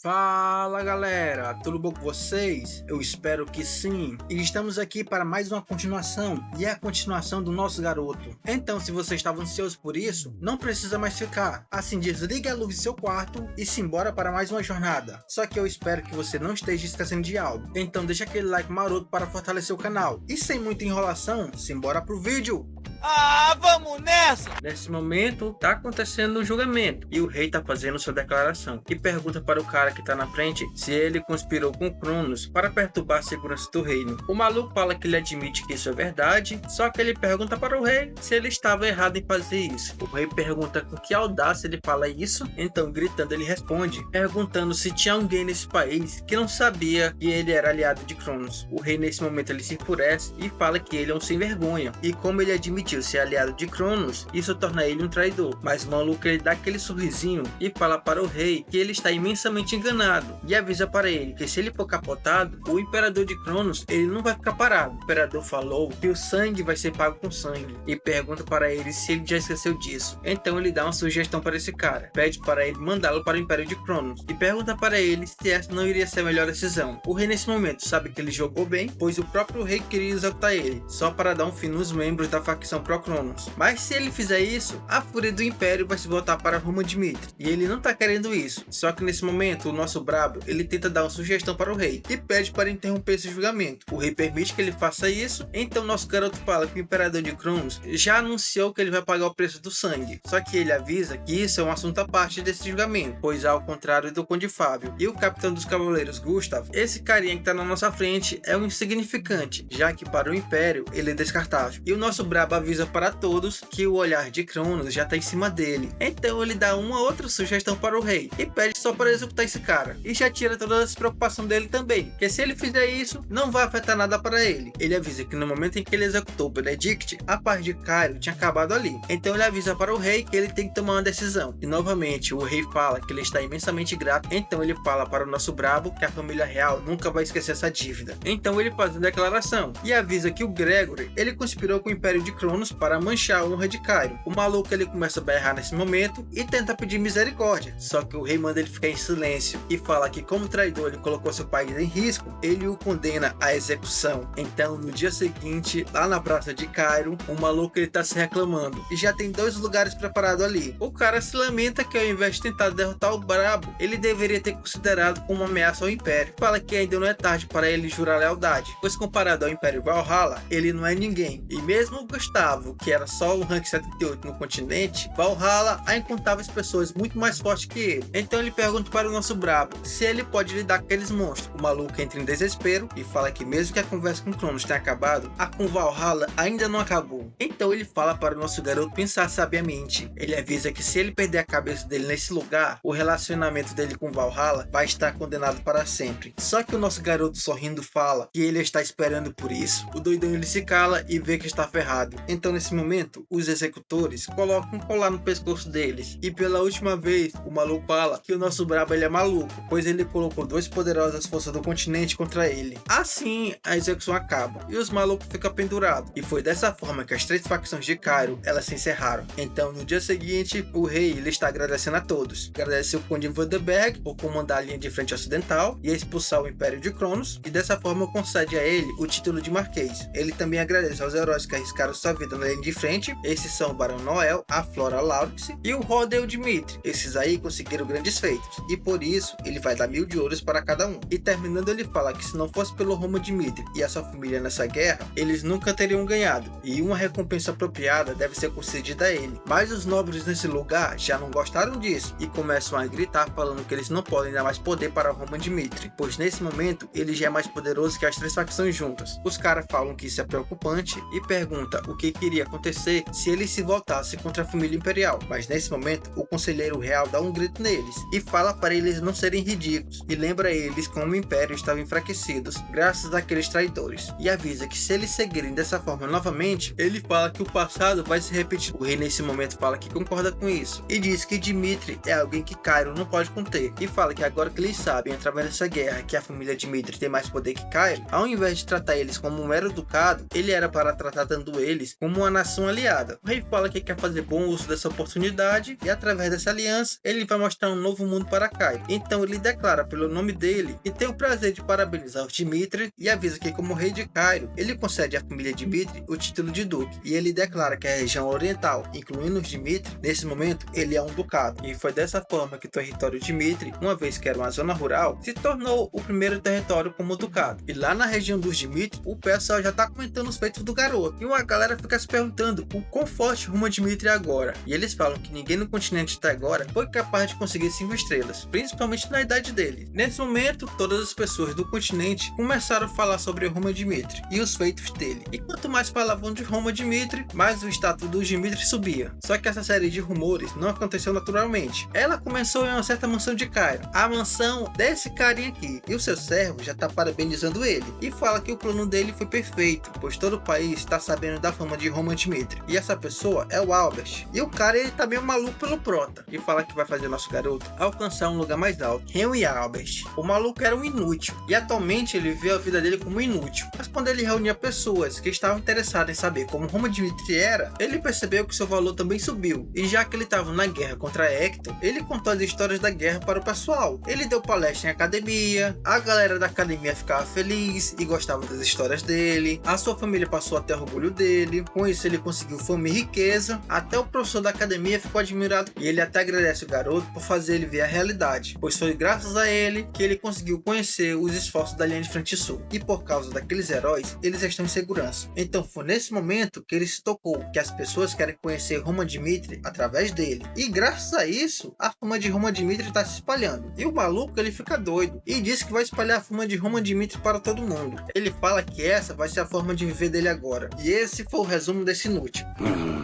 Fala galera, tudo bom com vocês? Eu espero que sim. E estamos aqui para mais uma continuação, e é a continuação do nosso garoto. Então, se você estava ansioso por isso, não precisa mais ficar. Assim, desliga a luz do seu quarto e se embora para mais uma jornada. Só que eu espero que você não esteja esquecendo de algo. Então deixa aquele like maroto para fortalecer o canal. E sem muita enrolação, se embora pro vídeo. Ah, vamos nessa! Nesse momento, tá acontecendo um julgamento e o rei tá fazendo sua declaração e pergunta para o cara que tá na frente se ele conspirou com Cronos para perturbar a segurança do reino. O maluco fala que ele admite que isso é verdade, só que ele pergunta para o rei se ele estava errado em fazer isso. O rei pergunta com que audácia ele fala isso, então gritando ele responde, perguntando se tinha alguém nesse país que não sabia que ele era aliado de Cronos. O rei nesse momento ele se enfurece e fala que ele é um sem vergonha, e como ele admitiu ser aliado de Cronos, isso torna ele um traidor. Mas o maluco ele dá aquele sorrisinho e fala para o rei que ele está imensamente enganado e avisa para ele que se ele for capotado, o imperador de Cronos ele não vai ficar parado. O imperador falou que o sangue vai ser pago com sangue e pergunta para ele se ele já esqueceu disso. Então ele dá uma sugestão para esse cara, pede para ele mandá-lo para o Império de Cronos e pergunta para ele se essa não iria ser a melhor decisão. O rei nesse momento sabe que ele jogou bem, pois o próprio rei queria executar ele, só para dar um fim nos membros da facção pró-Cronos. Mas se ele fizer isso, a fúria do Império vai se voltar para Roma Dmitri, e ele não tá querendo isso. Só que nesse momento, o nosso brabo, ele tenta dar uma sugestão para o rei, e pede para interromper esse julgamento. O rei permite que ele faça isso, então nosso garoto fala que o Imperador de Cronos já anunciou que ele vai pagar o preço do sangue. Só que ele avisa que isso é um assunto à parte desse julgamento, pois ao contrário do Conde Fábio e o Capitão dos Cavaleiros Gustav, esse carinha que tá na nossa frente é um insignificante, já que para o Império ele é descartável. E o nosso brabo avisa para todos que o olhar de Cronos já tá em cima dele. Então ele dá uma outra sugestão para o rei e pede só para executar esse cara. E já tira toda essa preocupação dele também, que se ele fizer isso, não vai afetar nada para ele. Ele avisa que no momento em que ele executou o Benedict, a paz de Cairo tinha acabado ali. Então ele avisa para o rei que ele tem que tomar uma decisão. E novamente o rei fala que ele está imensamente grato. Então ele fala para o nosso brabo que a família real nunca vai esquecer essa dívida. Então ele faz a declaração e avisa que o Gregory ele conspirou com o Império de Cronos para manchar a honra de Cairo. O maluco ele começa a berrar nesse momento e tenta pedir misericórdia, só que o rei manda ele ficar em silêncio e fala que como traidor ele colocou seu país em risco, ele o condena à execução. Então no dia seguinte, lá na praça de Cairo, o maluco ele tá se reclamando e já tem 2 lugares preparados ali. O cara se lamenta que ao invés de tentar derrotar o brabo, ele deveria ter considerado como uma ameaça ao Império. Fala que ainda não é tarde para ele jurar lealdade, pois comparado ao Império Valhalla, ele não é ninguém. E mesmo Gustavo, que era só o rank 78 no continente, Valhalla há incontáveis pessoas muito mais fortes que ele. Então ele pergunta para o nosso brabo se ele pode lidar com aqueles monstros. O maluco entra em desespero e fala que mesmo que a conversa com Cronos tenha acabado, a com Valhalla ainda não acabou. Então ele fala para o nosso garoto pensar sabiamente. Ele avisa que se ele perder a cabeça dele nesse lugar, o relacionamento dele com Valhalla vai estar condenado para sempre. Só que o nosso garoto sorrindo fala que ele está esperando por isso. O doidão ele se cala e vê que está ferrado. Então nesse momento, os executores colocam um colar no pescoço deles. E pela última vez, o maluco fala que o nosso brabo ele é maluco, pois ele colocou 2 poderosas forças do continente contra ele. Assim, a execução acaba e os malucos ficam pendurados. E foi dessa forma que as 3 facções de Cairo, elas se encerraram. Então no dia seguinte, o rei ele está agradecendo a todos. Agradeceu o Conde Vandenberg por comandar a linha de frente ocidental e expulsar o Império de Cronos. E dessa forma concede a ele o título de Marquês. Ele também agradece aos heróis que arriscaram sua vida na linha de frente. Esses são o Barão Noel, a Flora Laurix e o Rodel Dmitri. Esses aí conseguiram grandes feitos e por isso ele vai dar 1000 de ouros para cada um. E terminando ele fala que se não fosse pelo Roma Dmitri e a sua família nessa guerra, eles nunca teriam ganhado e uma recompensa apropriada deve ser concedida a ele. Mas os nobres nesse lugar já não gostaram disso e começam a gritar falando que eles não podem dar mais poder para Roma Dmitri, pois nesse momento ele já é mais poderoso que as 3 facções juntas. Os caras falam que isso é preocupante e pergunta o que iria acontecer se ele se voltasse contra a família imperial. Mas nesse momento o conselheiro real dá um grito neles e fala para eles não serem ridículos e lembra eles como o império estava enfraquecido graças àqueles traidores e avisa que se eles seguirem dessa forma novamente, ele fala que o passado vai se repetir. O rei nesse momento fala que concorda com isso e diz que Dmitri é alguém que Cairo não pode conter e fala que agora que eles sabem através dessa guerra que a família Dmitri tem mais poder que Cairo, ao invés de tratar eles como um mero ducado, ele era para tratar dando eles como uma nação aliada. O rei fala que quer fazer bom uso dessa oportunidade e através dessa aliança ele vai mostrar um novo mundo para Cairo. Então ele declara pelo nome dele que tem o prazer de parabenizar os Dmitri e avisa que como rei de Cairo, ele concede à família Dmitri o título de duque. E ele declara que a região oriental, incluindo os Dmitri, nesse momento ele é um ducado. E foi dessa forma que o território Dmitri, uma vez que era uma zona rural, se tornou o primeiro território como ducado. E lá na região dos Dmitri, o pessoal já tá comentando os feitos do garoto. E uma galera fica se perguntando o quão forte rumo a Dmitri é agora. E eles falam que ninguém no continente até agora foi capaz de conseguir 5 estrelas, principalmente na idade dele. Nesse momento, todas as pessoas do continente começaram a falar sobre Roma Dmitri e os feitos dele. E quanto mais falavam de Roma Dmitri, mais o status dos Dmitri subia. Só que essa série de rumores não aconteceu naturalmente. Ela começou em uma certa mansão de Cairo, a mansão desse carinha aqui. E o seu servo já tá parabenizando ele e fala que o plano dele foi perfeito, pois todo o país está sabendo da fama de Roma Dmitri. E essa pessoa é o Albert. E o cara ele tá meio maluco pelo Prota e fala que vai fazer nosso garoto alcançar um lugar mais alto. Henry Albert. O maluco era um inútil e atualmente ele vê a vida dele como inútil. Mas quando ele reunia pessoas que estavam interessadas em saber como Roma Dmitri era, ele percebeu que seu valor também subiu. E já que ele estava na guerra contra Hector, ele contou as histórias da guerra para o pessoal. Ele deu palestra em academia, a galera da academia ficava feliz e gostava das histórias dele, a sua família passou a ter orgulho dele, com isso ele conseguiu fama e riqueza, até o professor da academia ficou admirado e ele até agradece o garoto por fazer ele ver a realidade, pois foi graças a ele que ele conseguiu conhecer os esforços da linha de frente sul, e por causa daqueles heróis, eles estão em segurança. Então foi nesse momento que ele se tocou que as pessoas querem conhecer Roma Dmitri através dele, e graças a isso, a fama de Roma Dmitri está se espalhando, e o maluco ele fica doido, e diz que vai espalhar a fama de Roma Dmitri para todo mundo. Ele fala que essa vai ser a forma de viver dele agora, e esse foi o resumo desse inútil.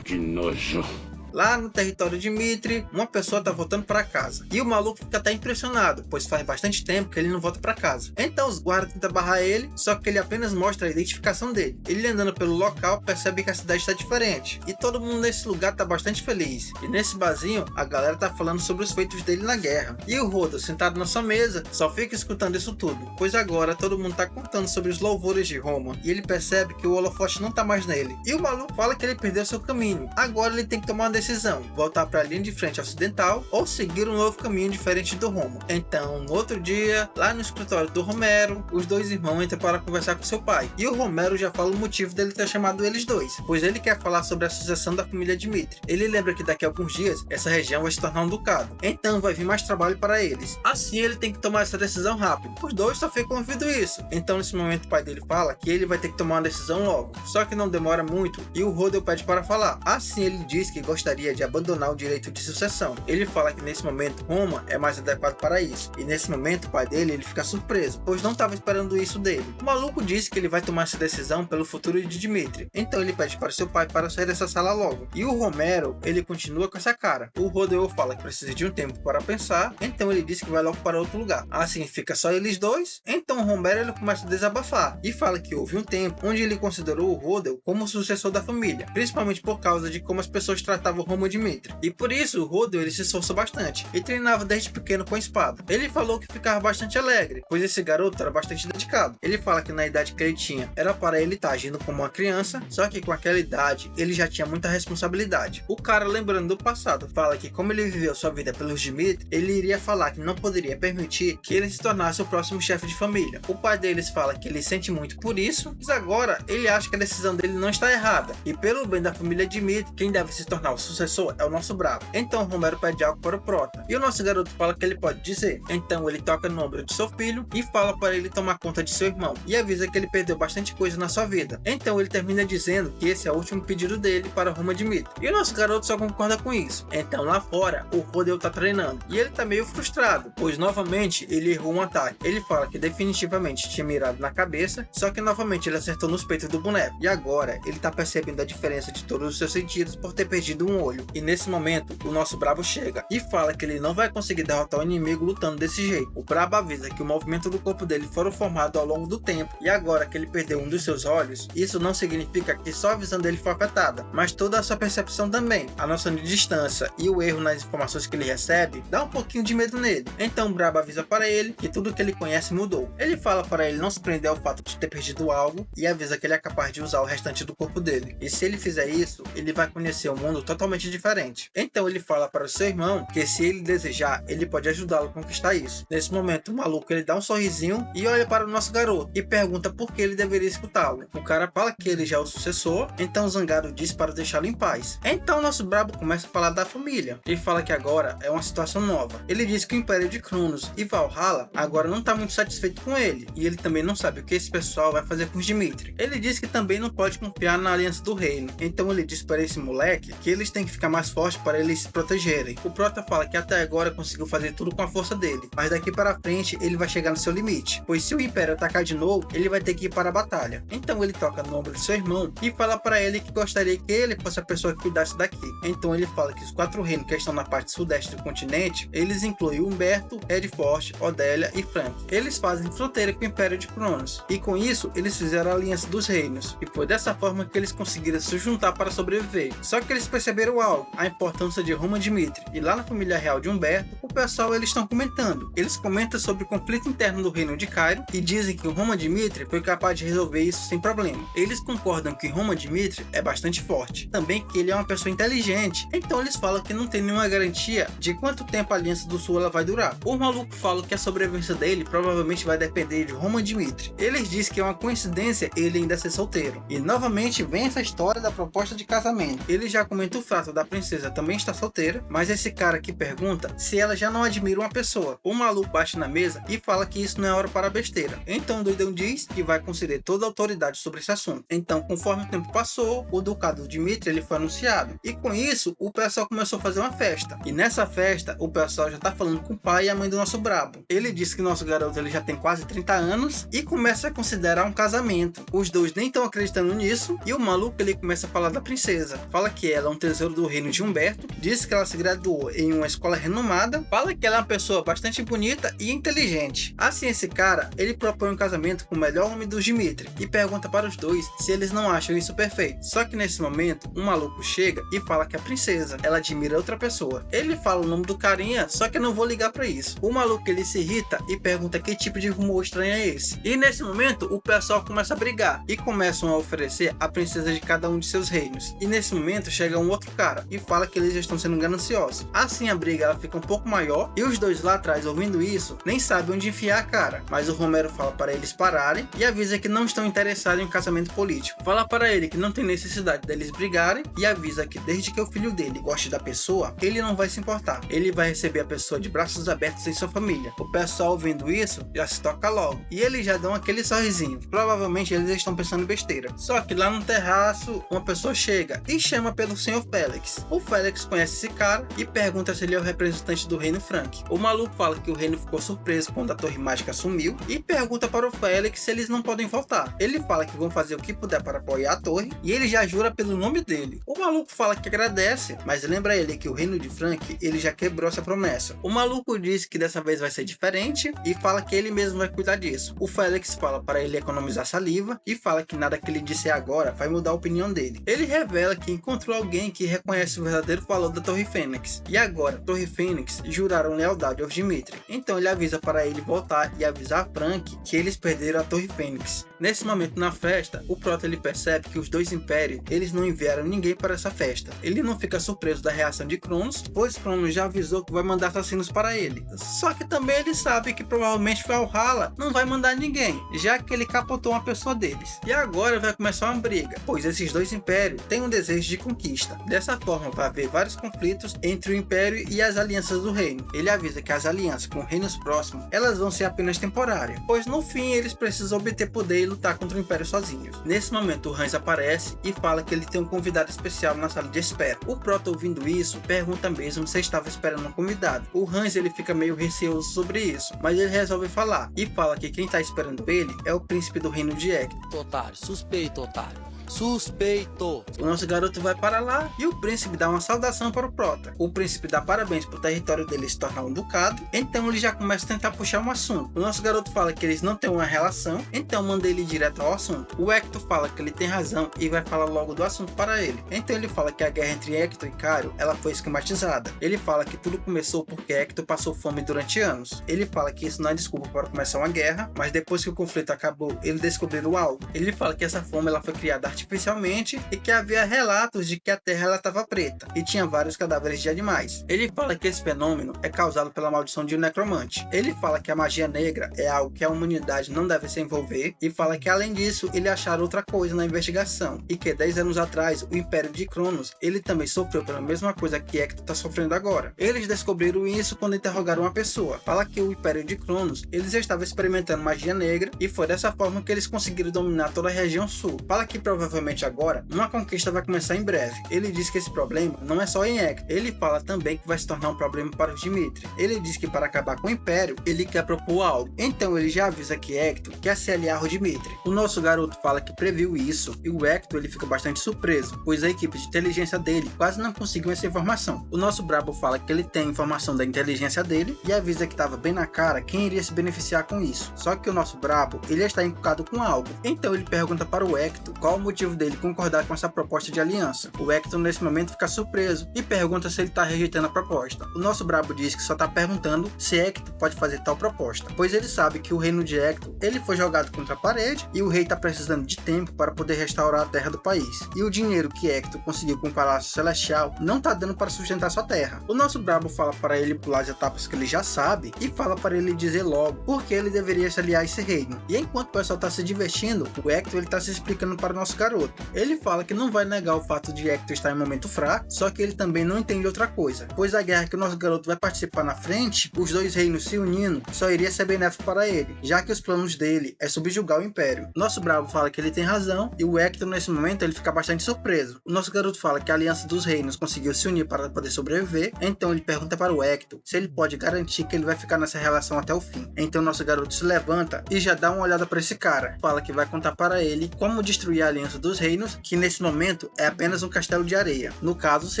Que nojo. Lá no território de Dmitri, uma pessoa tá voltando para casa. E o maluco fica até impressionado, pois faz bastante tempo que ele não volta para casa. Então os guardas tentam barrar ele, só que ele apenas mostra a identificação dele. Ele andando pelo local percebe que a cidade está diferente. E todo mundo nesse lugar tá bastante feliz. E nesse barzinho, a galera tá falando sobre os feitos dele na guerra. E o Rodo, sentado na sua mesa, só fica escutando isso tudo. Pois agora todo mundo tá contando sobre os louvores de Roma. E ele percebe que o holofote não tá mais nele. E o maluco fala que ele perdeu seu caminho. Agora ele tem que tomar uma decisão, voltar para a linha de frente ocidental ou seguir um novo caminho diferente do Roma. Então, no outro dia, lá no escritório do Romero, os dois irmãos entram para conversar com seu pai. E o Romero já fala o motivo dele ter chamado eles dois, pois ele quer falar sobre a sucessão da família Dmitri. Ele lembra que daqui a alguns dias, essa região vai se tornar um ducado. Então, vai vir mais trabalho para eles. Assim, ele tem que tomar essa decisão rápido. Os dois só ficam ouvindo isso. Então, nesse momento, o pai dele fala que ele vai ter que tomar uma decisão logo. Só que não demora muito e o Rodel pede para falar. Assim, ele diz que gostaria de abandonar o direito de sucessão. Ele fala que nesse momento Roma é mais adequado para isso. E nesse momento o pai dele ele fica surpreso, pois não estava esperando isso dele. O maluco diz que ele vai tomar essa decisão pelo futuro de Dmitri. Então ele pede para seu pai para sair dessa sala logo. E o Romero ele continua com essa cara. O Rodeo fala que precisa de um tempo para pensar. Então ele diz que vai logo para outro lugar. Assim fica só eles dois. Então o Romero ele começa a desabafar e fala que houve um tempo onde ele considerou o Rodel como o sucessor da família, principalmente por causa de como as pessoas tratavam Roma Dmitri. E por isso o Rodel ele se esforçou bastante e treinava desde pequeno com a espada. Ele falou que ficava bastante alegre, pois esse garoto era bastante dedicado. Ele fala que na idade que ele tinha era para ele estar agindo como uma criança, só que com aquela idade ele já tinha muita responsabilidade. O cara, lembrando do passado, fala que como ele viveu sua vida pelos Dmitri, ele iria falar que não poderia permitir que ele se tornasse o próximo chefe de família. O pai deles fala que ele sente muito por isso, mas agora ele acha que a decisão dele não está errada, e pelo bem da família Dmitri, quem deve se tornar o sucessor é o nosso bravo. Então Romero pede algo para o Prota, e o nosso garoto fala que ele pode dizer. Então ele toca no ombro de seu filho e fala para ele tomar conta de seu irmão, e avisa que ele perdeu bastante coisa na sua vida. Então ele termina dizendo que esse é o último pedido dele para Roma Dmitri, e o nosso garoto só concorda com isso. Então lá fora, o Rodel tá treinando, e ele tá meio frustrado, pois novamente ele errou um ataque. Ele fala que definitivamente tinha mirado na cabeça, só que novamente ele acertou nos peitos do boneco, e agora ele tá percebendo a diferença de todos os seus sentidos por ter perdido um um olho. E nesse momento, o nosso brabo chega e fala que ele não vai conseguir derrotar o inimigo lutando desse jeito. O brabo avisa que o movimento do corpo dele foram formados ao longo do tempo, e agora que ele perdeu um dos seus olhos, isso não significa que só a visão dele foi afetada, mas toda a sua percepção também. A noção de distância e o erro nas informações que ele recebe dá um pouquinho de medo nele. Então o brabo avisa para ele que tudo que ele conhece mudou. Ele fala para ele não se prender ao fato de ter perdido algo e avisa que ele é capaz de usar o restante do corpo dele. E se ele fizer isso, ele vai conhecer um mundo totalmente diferente. Então ele fala para o seu irmão que se ele desejar, ele pode ajudá-lo a conquistar isso. Nesse momento, o maluco ele dá um sorrisinho e olha para o nosso garoto e pergunta por que ele deveria escutá-lo. O cara fala que ele já é o sucessor, então o Zangado diz para deixá-lo em paz. Então o nosso brabo começa a falar da família e fala que agora é uma situação nova. Ele diz que o Império de Cronos e Valhalla agora não está muito satisfeito com ele, e ele também não sabe o que esse pessoal vai fazer com os Dimitri. Ele diz que também não pode confiar na aliança do reino, então ele diz para esse moleque que eles têm que ficar mais fortes para eles se protegerem. O Prota fala que até agora conseguiu fazer tudo com a força dele, mas daqui para frente ele vai chegar no seu limite, pois se o Império atacar de novo, ele vai ter que ir para a batalha. Então ele toca no ombro de seu irmão e fala para ele que gostaria que ele fosse a pessoa que cuidasse daqui. Então ele fala que os 4 reinos que estão na parte sudeste do continente, eles incluem Humberto, Redfort, Odélia e Frank. Eles fazem fronteira com o Império de Cronos, e com isso eles fizeram a aliança dos reinos, e foi dessa forma que eles conseguiram se juntar para sobreviver. Só que eles perceberam algo, a importância de Roma Dimitri, e lá na família real de Humberto, o pessoal eles estão comentando. Eles comentam sobre o conflito interno do reino de Cairo e dizem que o Roma Dimitri foi capaz de resolver isso sem problema. Eles concordam que Roma Dimitri é bastante forte, também que ele é uma pessoa inteligente, então eles falam que não tem nenhuma garantia de quanto tempo a Aliança do Sul ela vai durar. O maluco fala que a sobrevivência dele provavelmente vai depender de Roma Dimitri. Eles dizem que é uma coincidência ele ainda ser solteiro. E novamente vem essa história da proposta de casamento. Ele já comenta o fato da princesa também estar solteira, mas esse cara aqui pergunta se ela já não admira uma pessoa. O maluco bate na mesa e fala que isso não é hora para besteira. Então o doidão diz que vai conceder toda a autoridade sobre esse assunto. Então, conforme o tempo passou, o ducado Dimitri ele foi anunciado. E com isso, o pessoal começou a fazer uma festa. E nessa festa, o pessoal já tá falando com o pai e a mãe do nosso brabo. Ele diz que o nosso garoto ele já tem quase 30 anos e começa a considerar um casamento. Os dois nem estão acreditando nisso e o maluco ele começa a falar da princesa. Fala que ela é um tesouro do reino de Humberto, diz que ela se graduou em uma escola renomada, fala que ela é uma pessoa bastante bonita e inteligente. Assim, esse cara, ele propõe um casamento com o melhor homem dos Dimitri e pergunta para os dois se eles não acham isso perfeito. Só que nesse momento, um maluco chega e fala que a princesa, ela admira outra pessoa. Ele fala o nome do carinha, só que eu não vou ligar para isso. O maluco ele se irrita e pergunta que tipo de rumor estranho é esse. E nesse momento, o pessoal começa a brigar e começam a oferecer a princesa de cada um de seus reinos. E nesse momento chega um outro cara e fala que eles já estão sendo gananciosos. Assim a briga ela fica um pouco maior e os dois lá atrás ouvindo isso nem sabem onde enfiar a cara. Mas o Romero fala para eles pararem e avisa que não estão interessados em um casamento político. Fala para ele que não tem necessidade deles brigarem e avisa que desde que o filho dele goste da pessoa, ele não vai se importar. Ele vai receber a pessoa de braços abertos em sua família. O pessoal ouvindo isso já se toca logo e eles já dão aquele sorrisinho. Provavelmente eles estão pensando besteira. Só que lá no terraço uma pessoa chega e chama pelo Sr. Félix. O Félix conhece esse cara e pergunta se ele é o representante do reino Frank. O maluco fala que o reino ficou surpreso quando a torre mágica sumiu e pergunta para o Félix se eles não podem voltar. Ele fala que vão fazer o que puder para apoiar a torre e ele já jura pelo nome dele. O maluco fala que agradece, mas lembra ele que o reino de Frank ele já quebrou essa promessa. O maluco diz que dessa vez vai ser diferente e fala que ele mesmo vai cuidar disso. O Félix fala para ele economizar saliva e fala que nada que ele disser agora vai mudar a opinião dele. Ele revela que encontrou alguém que reconhece o verdadeiro valor da Torre Fênix. E agora, Torre Fênix juraram lealdade aos Dimitri. Então ele avisa para ele voltar e avisar a Frank que eles perderam a Torre Fênix. Nesse momento na festa, o Prota ele percebe que os dois impérios eles não enviaram ninguém para essa festa. Ele não fica surpreso da reação de Cronos, pois Cronos já avisou que vai mandar assassinos para ele. Só que também ele sabe que provavelmente Valhalla não vai mandar ninguém, já que ele capotou uma pessoa deles. E agora vai começar uma briga, pois esses dois impérios têm um desejo de conquista. Dessa forma vai haver vários conflitos entre o império e as alianças do reino. Ele avisa que as alianças com reinos próximos elas vão ser apenas temporárias, pois no fim eles precisam obter poder e lutar contra o império sozinhos. Nesse momento o Hans aparece e fala que ele tem um convidado especial na sala de espera. O Prota ouvindo isso pergunta mesmo se estava esperando um convidado. O Hans ele fica meio receoso sobre isso, mas ele resolve falar e fala que quem está esperando ele é o príncipe do reino de Hector. Otário, suspeito, otário. Suspeito. O nosso garoto vai para lá e o príncipe dá uma saudação para o Prota. O príncipe dá parabéns por o território dele se tornar um ducado, então ele já começa a tentar puxar um assunto. O nosso garoto fala que eles não têm uma relação, então manda ele direto ao assunto. O Hector fala que ele tem razão e vai falar logo do assunto para ele. Então ele fala que a guerra entre Hector e Cairo, ela foi esquematizada. Ele fala que tudo começou porque Hector passou fome durante anos. Ele fala que isso não é desculpa para começar uma guerra, mas depois que o conflito acabou, eles descobriram algo. Ele fala que essa fome ela foi criada artificialmente e que havia relatos de que a terra ela estava preta e tinha vários cadáveres de animais. Ele fala que esse fenômeno é causado pela maldição de um necromante. Ele fala que a magia negra é algo que a humanidade não deve se envolver e fala que além disso ele acharam outra coisa na investigação e que 10 anos atrás o Império de Cronos ele também sofreu pela mesma coisa que Hector está sofrendo agora. Eles descobriram isso quando interrogaram uma pessoa. Fala que o Império de Cronos eles estavam experimentando magia negra e foi dessa forma que eles conseguiram dominar toda a região sul. Fala que provavelmente agora uma conquista vai começar em breve. Ele diz que esse problema não é só em Hector. Ele fala também que vai se tornar um problema para os Dimitri. Ele diz que para acabar com o Império ele quer propor algo. Então ele já avisa que Hector quer se aliar ao Dimitri. O nosso garoto fala que previu isso e o Hector ele fica bastante surpreso, pois a equipe de inteligência dele quase não conseguiu essa informação. O nosso brabo fala que ele tem a informação da inteligência dele e avisa que estava bem na cara quem iria se beneficiar com isso. Só que o nosso brabo ele está encucado com algo. Então ele pergunta para o Hector qual o motivo dele concordar com essa proposta de aliança. O Hector nesse momento fica surpreso e pergunta se ele está rejeitando a proposta. O nosso brabo diz que só está perguntando se Hector pode fazer tal proposta, pois ele sabe que o reino de Hector ele foi jogado contra a parede e o rei está precisando de tempo para poder restaurar a terra do país. E o dinheiro que Hector conseguiu com o Palácio Celestial não está dando para sustentar sua terra. O nosso brabo fala para ele pular as etapas que ele já sabe e fala para ele dizer logo porque ele deveria se aliar a esse reino. E enquanto o pessoal está se divertindo, o Hector ele está se explicando para o nosso garoto. Ele fala que não vai negar o fato de Hector estar em momento fraco, só que ele também não entende outra coisa, pois a guerra que o nosso garoto vai participar na frente, os dois reinos se unindo, só iria ser benéfico para ele, já que os planos dele é subjugar o Império. Nosso bravo fala que ele tem razão e o Hector nesse momento ele fica bastante surpreso. O nosso garoto fala que a aliança dos reinos conseguiu se unir para poder sobreviver, então ele pergunta para o Hector se ele pode garantir que ele vai ficar nessa relação até o fim. Então nosso garoto se levanta e já dá uma olhada para esse cara. Fala que vai contar para ele como destruir a aliança dos reinos, que nesse momento é apenas um castelo de areia. No caso, se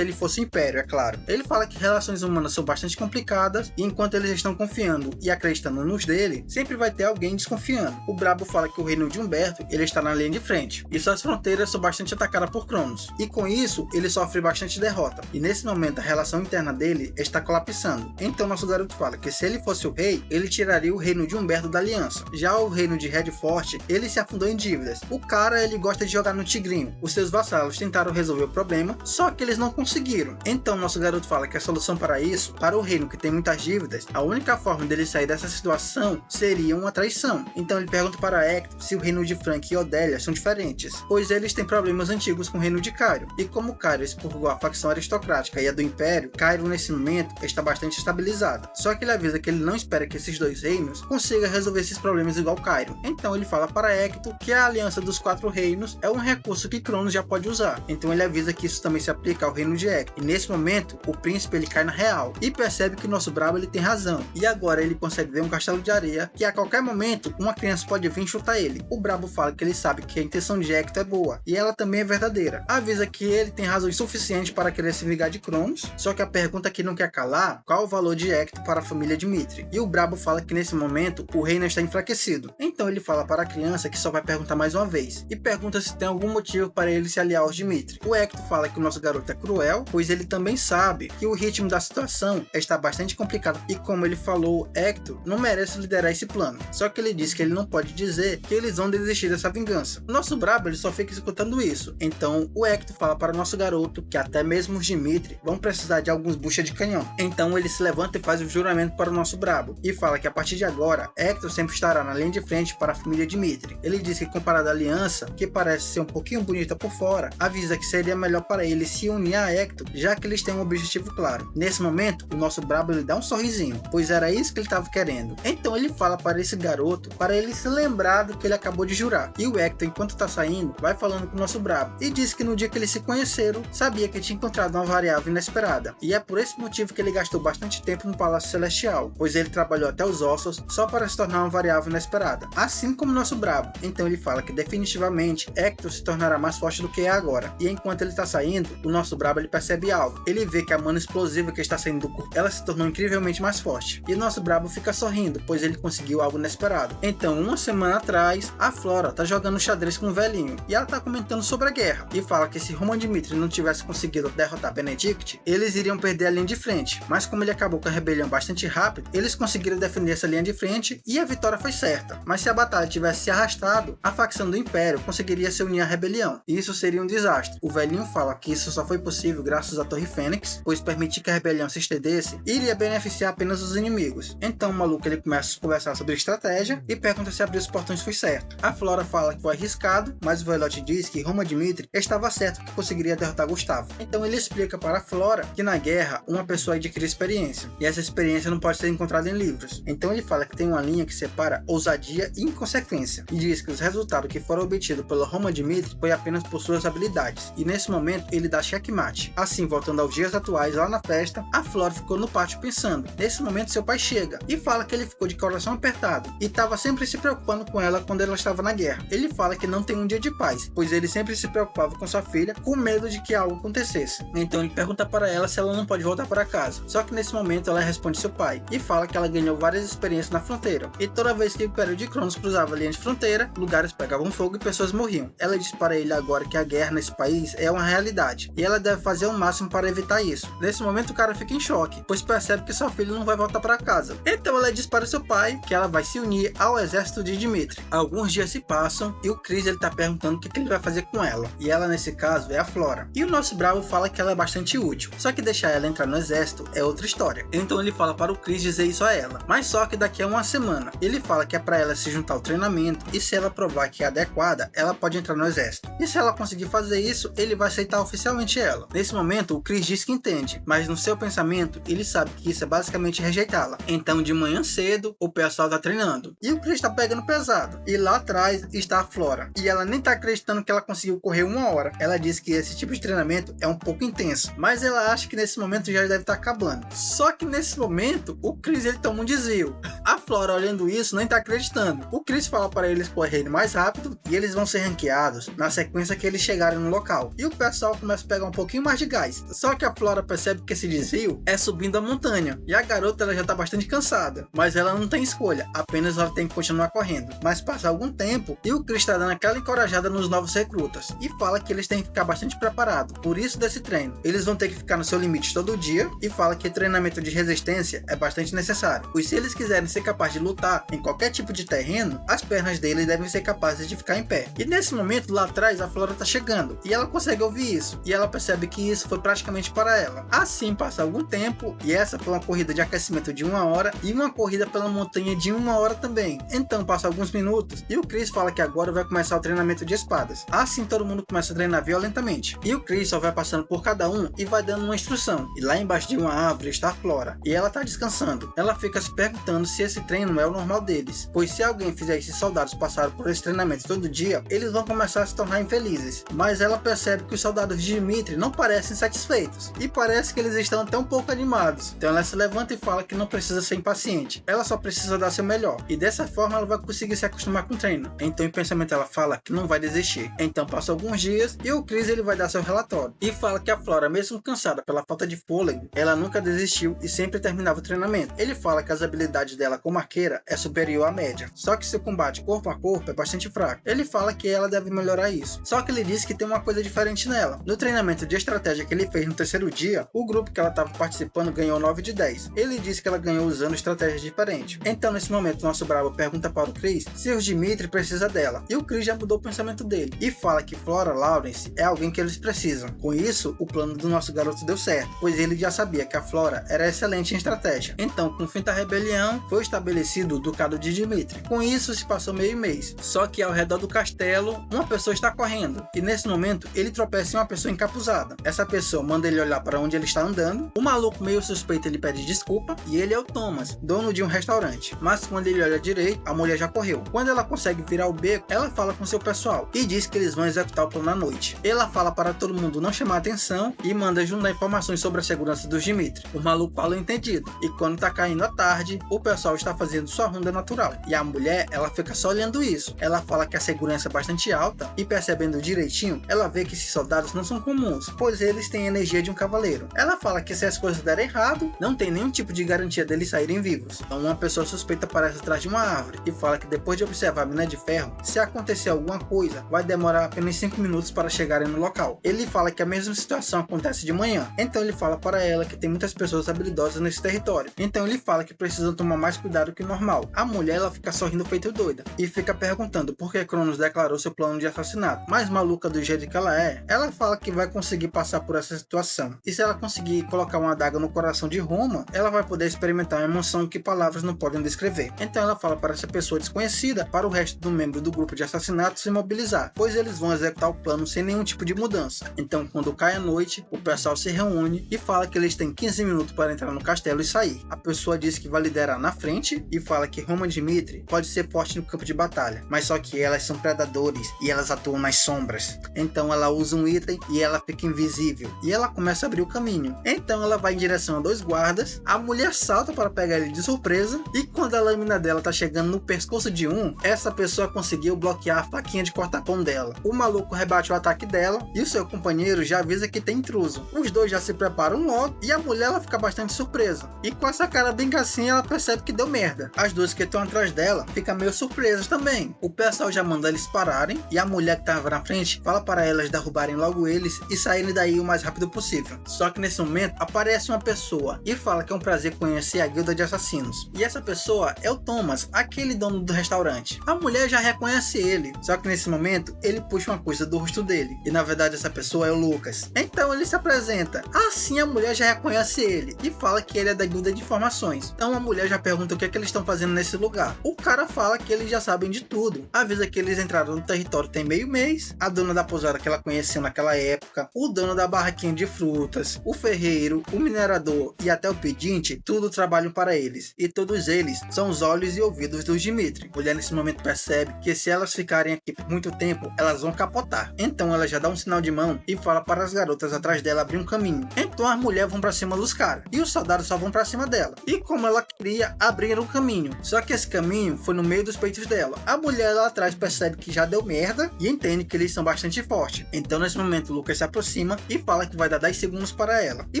ele fosse Império, é claro. Ele fala que relações humanas são bastante complicadas e enquanto eles estão confiando e acreditando nos dele, sempre vai ter alguém desconfiando. O brabo fala que o reino de Humberto ele está na linha de frente e suas fronteiras são bastante atacadas por Cronos. E com isso, ele sofre bastante derrota. E nesse momento, a relação interna dele está colapsando. Então nosso garoto fala que se ele fosse o rei, ele tiraria o reino de Humberto da aliança. Já o reino de Redfort, ele se afundou em dívidas. O cara, ele gosta de jogar no tigrinho. Os seus vassalos tentaram resolver o problema, só que eles não conseguiram. Então nosso garoto fala que a solução para isso, para o reino que tem muitas dívidas, a única forma dele sair dessa situação seria uma traição. Então ele pergunta para Hector se o reino de Frank e Odélia são diferentes, pois eles têm problemas antigos com o reino de Cairo. E como Cairo expurgou a facção aristocrática e a do Império, Cairo nesse momento está bastante estabilizada. Só que ele avisa que ele não espera que esses dois reinos consigam resolver esses problemas igual Cairo. Então ele fala para Hector que a aliança dos 4 reinos é um recurso que Cronos já pode usar. Então ele avisa que isso também se aplica ao reino de Hector. E nesse momento, o príncipe ele cai na real e percebe que o nosso brabo ele tem razão. E agora ele consegue ver um castelo de areia que a qualquer momento uma criança pode vir chutar ele. O brabo fala que ele sabe que a intenção de Hector é boa e ela também é verdadeira. Avisa que ele tem razões suficientes para querer se vingar de Cronos, só que a pergunta que não quer calar, qual o valor de Hector para a família Dimitri? E o brabo fala que nesse momento o reino está enfraquecido. Então ele fala para a criança que só vai perguntar mais uma vez e pergunta se tem algum motivo para ele se aliar aos Dimitri. O Hector fala que o nosso garoto é cruel, pois ele também sabe que o ritmo da situação está bastante complicado e como ele falou, Hector não merece liderar esse plano. Só que ele diz que ele não pode dizer que eles vão desistir dessa vingança. O nosso brabo ele só fica escutando isso. Então o Hector fala para o nosso garoto que até mesmo os Dimitri vão precisar de alguns buchas de canhão. Então ele se levanta e faz o juramento para o nosso brabo e fala que a partir de agora Hector sempre estará na linha de frente para a família Dimitri. Ele diz que comparado à aliança, que parece ser um pouquinho bonita por fora, avisa que seria melhor para ele se unir a Hector, já que eles têm um objetivo claro. Nesse momento, o nosso brabo ele dá um sorrisinho, pois era isso que ele estava querendo. Então ele fala para esse garoto, para ele se lembrar do que ele acabou de jurar. E o Hector, enquanto está saindo, vai falando com o nosso brabo e diz que no dia que eles se conheceram, sabia que tinha encontrado uma variável inesperada. E é por esse motivo que ele gastou bastante tempo no Palácio Celestial, pois ele trabalhou até os ossos só para se tornar uma variável inesperada, assim como o nosso brabo. Então ele fala que definitivamente Hector Hector se tornará mais forte do que é agora. E enquanto ele está saindo, o nosso brabo ele percebe algo. Ele vê que a mana explosiva que está saindo do corpo, ela se tornou incrivelmente mais forte. E o nosso brabo fica sorrindo, pois ele conseguiu algo inesperado. Então, uma semana atrás, a Flora tá jogando xadrez com o velhinho. E ela tá comentando sobre a guerra. E fala que se Roman Dmitri não tivesse conseguido derrotar Benedict, eles iriam perder a linha de frente. Mas como ele acabou com a rebelião bastante rápido, eles conseguiram defender essa linha de frente e a vitória foi certa. Mas se a batalha tivesse se arrastado, a facção do Império conseguiria se unir à rebelião. E isso seria um desastre. O velhinho fala que isso só foi possível graças à Torre Fênix, pois permitir que a rebelião se estendesse iria beneficiar apenas os inimigos. Então o maluco ele começa a conversar sobre estratégia e pergunta se abrir os portões foi certo. A Flora fala que foi arriscado, mas o Velote diz que Roman Dmitri estava certo que conseguiria derrotar Gustavo. Então ele explica para a Flora que na guerra uma pessoa adquire experiência, e essa experiência não pode ser encontrada em livros. Então ele fala que tem uma linha que separa ousadia e inconsequência, e diz que os resultados que foram obtidos pelo Roman Dmitri foi apenas por suas habilidades, e nesse momento ele dá checkmate. Assim, voltando aos dias atuais, lá na festa, a Flora ficou no pátio pensando. Nesse momento seu pai chega e fala que ele ficou de coração apertado e estava sempre se preocupando com ela quando ela estava na guerra. Ele fala que não tem um dia de paz, pois ele sempre se preocupava com sua filha com medo de que algo acontecesse. Então ele pergunta para ela se ela não pode voltar para casa. Só que nesse momento ela responde seu pai e fala que ela ganhou várias experiências na fronteira, e toda vez que o Império de Cronos cruzava a linha de fronteira, lugares pegavam fogo e pessoas morriam. Ela diz para ele agora que a guerra nesse país é uma realidade e ela deve fazer o máximo para evitar isso. Nesse momento o cara fica em choque, pois percebe que sua filha não vai voltar para casa. Então ela diz para seu pai que ela vai se unir ao exército de Dmitri. Alguns dias se passam e o Chris ele tá perguntando o que ele vai fazer com ela, e ela nesse caso é a Flora. E o nosso bravo fala que ela é bastante útil, só que deixar ela entrar no exército é outra história. Então ele fala para o Chris dizer isso a ela, mas só que daqui a uma semana. Ele fala que é para ela se juntar ao treinamento e se ela provar que é adequada, ela pode entrar no exército. E se ela conseguir fazer isso, ele vai aceitar oficialmente ela. Nesse momento o Chris diz que entende, mas no seu pensamento ele sabe que isso é basicamente rejeitá-la. Então de manhã cedo o pessoal tá treinando e o Chris tá pegando pesado, e lá atrás está a Flora e ela nem tá acreditando que ela conseguiu correr 1 hora. Ela diz que esse tipo de treinamento é um pouco intenso, mas ela acha que nesse momento já deve estar acabando. Só que nesse momento o Chris ele toma um desvio. A Flora olhando isso nem tá acreditando. O Chris fala para eles correrem mais rápido e eles vão ser ranqueados na sequência que eles chegarem no local, e o pessoal começa a pegar um pouquinho mais de gás. Só que a Flora percebe que esse desvio é subindo a montanha e a garota ela já tá bastante cansada, mas ela não tem escolha, apenas ela tem que continuar correndo. Mas passa algum tempo e o Chris tá dando aquela encorajada nos novos recrutas e fala que eles têm que ficar bastante preparados. Por isso desse treino, eles vão ter que ficar no seu limite todo dia, e fala que treinamento de resistência é bastante necessário, pois se eles quiserem ser capazes de lutar em qualquer tipo de terreno, as pernas deles devem ser capazes de ficar em pé. E nesse momento lá atrás a Flora tá chegando e ela consegue ouvir isso, e ela percebe que isso foi praticamente para ela. Assim passa algum tempo e essa foi uma corrida de aquecimento de 1 hora e uma corrida pela montanha de 1 hora também. Então passa alguns minutos e o Chris fala que agora vai começar o treinamento de espadas. Assim todo mundo começa a treinar violentamente e o Chris só vai passando por cada um e vai dando uma instrução. E lá embaixo de uma árvore está a Flora e ela tá descansando. Ela fica se perguntando se esse treino não é o normal deles, pois se alguém fizer esses soldados passarem por esse treinamento todo dia, eles vão começar a se tornar infelizes. Mas ela percebe que os soldados de Dmitri não parecem satisfeitos e parece que eles estão até um pouco animados. Então ela se levanta e fala que não precisa ser impaciente, ela só precisa dar seu melhor, e dessa forma ela vai conseguir se acostumar com o treino. Então em pensamento ela fala que não vai desistir. Então passam alguns dias e o Chris ele vai dar seu relatório e fala que a Flora, mesmo cansada pela falta de fôlego, ela nunca desistiu e sempre terminava o treinamento. Ele fala que as habilidades dela como arqueira é superior à média, só que seu combate corpo a corpo é bastante fraco. Ele fala que ela deve melhorar isso, só que ele diz que tem uma coisa diferente nela. No treinamento de estratégia que ele fez no terceiro dia, o grupo que ela estava participando ganhou 9 de 10. Ele disse que ela ganhou usando estratégias diferentes. Então nesse momento nosso bravo pergunta para o Chris se o Dmitri precisa dela, e o Chris já mudou o pensamento dele e fala que Flora Lawrence é alguém que eles precisam. Com isso, o plano do nosso garoto deu certo, pois ele já sabia que a Flora era excelente em estratégia. Então, com o fim da rebelião, foi estabelecido o ducado de Dmitri. Com isso, se passou meio mês. Só que ao redor do castelo, uma pessoa está correndo, e nesse momento, ele tropeça em uma pessoa encapuzada. Essa pessoa manda ele olhar para onde ele está andando. O maluco meio suspeito, ele pede desculpa, e ele é o Thomas, dono de um restaurante. Mas quando ele olha direito, a mulher já correu. Quando ela consegue virar o beco, ela fala com seu pessoal, e diz que eles vão executar o plano à noite. Ela fala para todo mundo não chamar atenção, e manda juntar informações sobre a segurança dos Dmitri. O maluco fala entendido, e quando tá caindo a tarde, o pessoal está fazendo sua ronda natural, e a mulher, ela fica só olhando isso. Ela fala que a segurança é bastante alta, alta e percebendo direitinho, ela vê que esses soldados não são comuns, pois eles têm a energia de um cavaleiro. Ela fala que se as coisas derem errado, não tem nenhum tipo de garantia deles saírem vivos. Então uma pessoa suspeita aparece atrás de uma árvore e fala que depois de observar a mina de ferro, se acontecer alguma coisa, vai demorar apenas 5 minutos para chegarem no local. Ele fala que a mesma situação acontece de manhã, então ele fala para ela que tem muitas pessoas habilidosas nesse território, então ele fala que precisam tomar mais cuidado que o normal. A mulher ela fica sorrindo feito doida e fica perguntando por que Cronos declarou seu plano de assassinato. Mais maluca do jeito que ela fala que vai conseguir passar por essa situação, e se ela conseguir colocar uma adaga no coração de Roma, ela vai poder experimentar uma emoção que palavras não podem descrever. Então ela fala para essa pessoa desconhecida para o resto do membro do grupo de assassinato se mobilizar, pois eles vão executar o plano sem nenhum tipo de mudança. Então quando cai a noite, o pessoal se reúne e fala que eles têm 15 minutos para entrar no castelo e sair. A pessoa diz que vai liderar na frente e fala que Roma Dimitri pode ser forte no campo de batalha, mas só que elas são predadores e elas atuam nas sombras. Então ela usa um item e ela fica invisível e ela começa a abrir o caminho. Então ela vai em direção a 2 guardas, a mulher salta para pegar ele de surpresa e quando a lâmina dela tá chegando no pescoço de um, essa pessoa conseguiu bloquear a faquinha de cortar pão dela. O maluco rebate o ataque dela e o seu companheiro já avisa que tem intruso. Os dois já se preparam logo e a mulher ela fica bastante surpresa. E com essa cara bem assim ela percebe que deu merda. As duas que estão atrás dela ficam meio surpresas também. O pessoal já manda eles pararem e a mulher que tava na frente fala para elas derrubarem logo eles e saírem daí o mais rápido possível. Só que nesse momento aparece uma pessoa e fala que é um prazer conhecer a guilda de assassinos. E essa pessoa é o Thomas, aquele dono do restaurante. A mulher já reconhece ele, só que nesse momento ele puxa uma coisa do rosto dele e na verdade essa pessoa é o Lucas. Então ele se apresenta. Assim a mulher já reconhece ele e fala que ele é da guilda de informações. Então a mulher já pergunta o que é que eles estão fazendo nesse lugar. O cara fala que eles já sabem de tudo. Avisa que eles entraram no território tem meio mês, a dona da pousada que ela conheceu naquela época, o dono da barraquinha de frutas, o ferreiro, o minerador e até o pedinte, tudo trabalham para eles. E todos eles são os olhos e ouvidos dos Dimitri. A mulher nesse momento percebe que se elas ficarem aqui por muito tempo, elas vão capotar. Então ela já dá um sinal de mão e fala para as garotas atrás dela abrir um caminho. Então as mulheres vão para cima dos caras e os soldados só vão para cima dela. E como ela queria abrir um caminho, só que esse caminho foi no meio dos peitos dela. A mulher lá atrás percebe que já deu merda e entende que eles são bastante fortes. Então nesse momento o Lucas se aproxima e fala que vai dar 10 segundos para ela e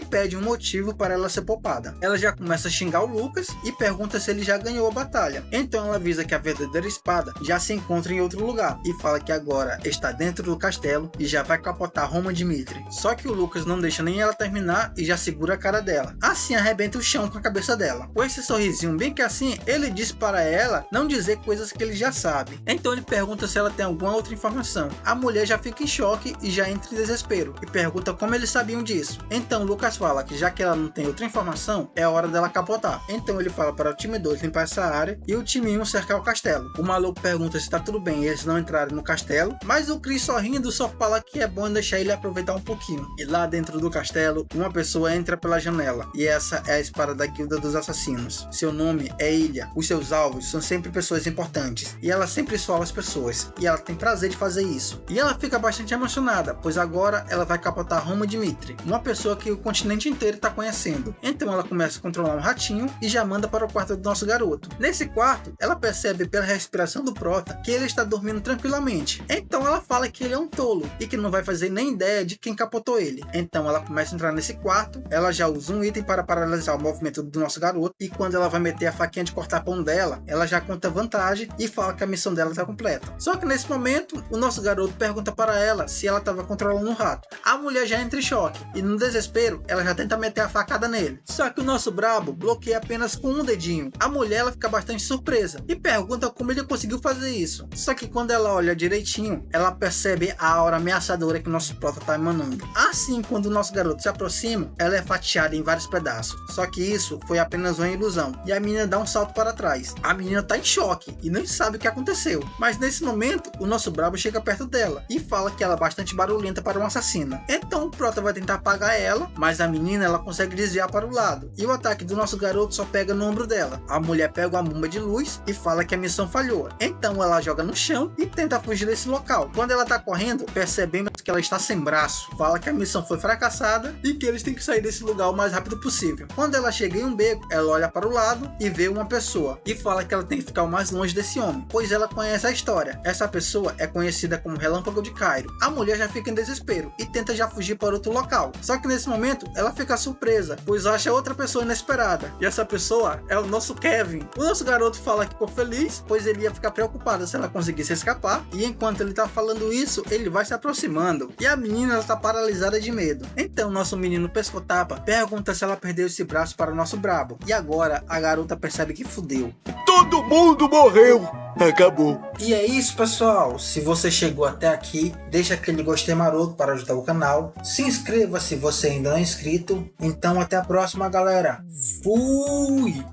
pede um motivo para ela ser poupada. Ela já começa a xingar o Lucas e pergunta se ele já ganhou a batalha. Então ela avisa que a verdadeira espada já se encontra em outro lugar e fala que agora está dentro do castelo e já vai capotar Roma Dimitri. Só que o Lucas não deixa nem ela terminar e já segura a cara dela. Assim arrebenta o chão com a cabeça dela. Com esse sorrisinho bem que assim, ele diz para ela não dizer coisas que ele já sabe. Então ele pergunta se ela tem alguma outra informação. A mulher já fica em choque e já entra em desespero e pergunta como eles sabiam disso. Então Lucas fala que já que ela não tem outra informação, é hora dela capotar. Então ele fala para o time 2 limpar essa área e o time 1 cercar o castelo. O maluco pergunta se tá tudo bem eles não entrarem no castelo, mas o Chris sorrindo só fala que é bom deixar ele aproveitar um pouquinho. E lá dentro do castelo, uma pessoa entra pela janela e essa é a espada da guilda dos assassinos. Seu nome é Ilha. Os seus alvos são sempre pessoas importantes e ela sempre esfola as pessoas e ela tem prazer de fazer isso. E ela fica bastante emocionada, pois agora ela vai capotar Roma Dimitri, uma pessoa que o continente inteiro está conhecendo. Então ela começa a controlar um ratinho e já manda para o quarto do nosso garoto. Nesse quarto, ela percebe pela respiração do Prota que ele está dormindo tranquilamente. Então ela fala que ele é um tolo e que não vai fazer nem ideia de quem capotou ele. Então ela começa a entrar nesse quarto, ela já usa um item para paralisar o movimento do nosso garoto e quando ela vai meter a faquinha de cortar pão dela, ela já conta vantagem e fala que a missão dela está completa. Só que nesse momento, o nosso garoto pergunta para ela se ela estava controlando um rato. A mulher já entra em choque e no desespero, ela já tenta meter a facada nele. Só que o nosso brabo bloqueia apenas com um dedinho. A mulher ela fica bastante surpresa e pergunta como ele conseguiu fazer isso. Só que quando ela olha direitinho, ela percebe a aura ameaçadora que o nosso prota está emanando. Assim, quando o nosso garoto se aproxima, ela é fatiada em vários pedaços. Só que isso foi apenas uma ilusão e a menina dá um salto para trás. A menina está em choque e nem sabe o que aconteceu. Mas nesse momento, o nosso brabo chega perto dela e fala que ela é bastante barulhenta para um assassino. Então o prota vai tentar apagar ela, mas a menina ela consegue desviar para o lado e o ataque do nosso garoto só pega no ombro dela. A mulher pega uma bomba de luz e fala que a missão falhou. Então ela joga no chão e tenta fugir desse local. Quando ela tá correndo, percebemos que ela está sem braço. Fala que a missão foi fracassada e que eles têm que sair desse lugar o mais rápido possível. Quando ela chega em um beco, ela olha para o lado e vê uma pessoa e fala que ela tem que ficar o mais longe desse homem, pois ela conhece a história. Essa pessoa pessoa é conhecida como Relâmpago de Cairo. A mulher já fica em desespero e tenta já fugir para outro local. Só que nesse momento ela fica surpresa, pois acha outra pessoa inesperada. E essa pessoa é o nosso Kevin. O nosso garoto fala que ficou feliz, pois ele ia ficar preocupado se ela conseguisse escapar. E enquanto ele tá falando isso, ele vai se aproximando. E a menina está paralisada de medo. Então nosso menino pescotapa pergunta se ela perdeu esse braço para o nosso brabo. E agora a garota percebe que fudeu. Todo mundo morreu. Acabou. E é isso, pessoal. Se você chegou até aqui, deixa aquele gostei maroto para ajudar o canal. Se inscreva se você ainda não é inscrito. Então até a próxima, galera. Fui!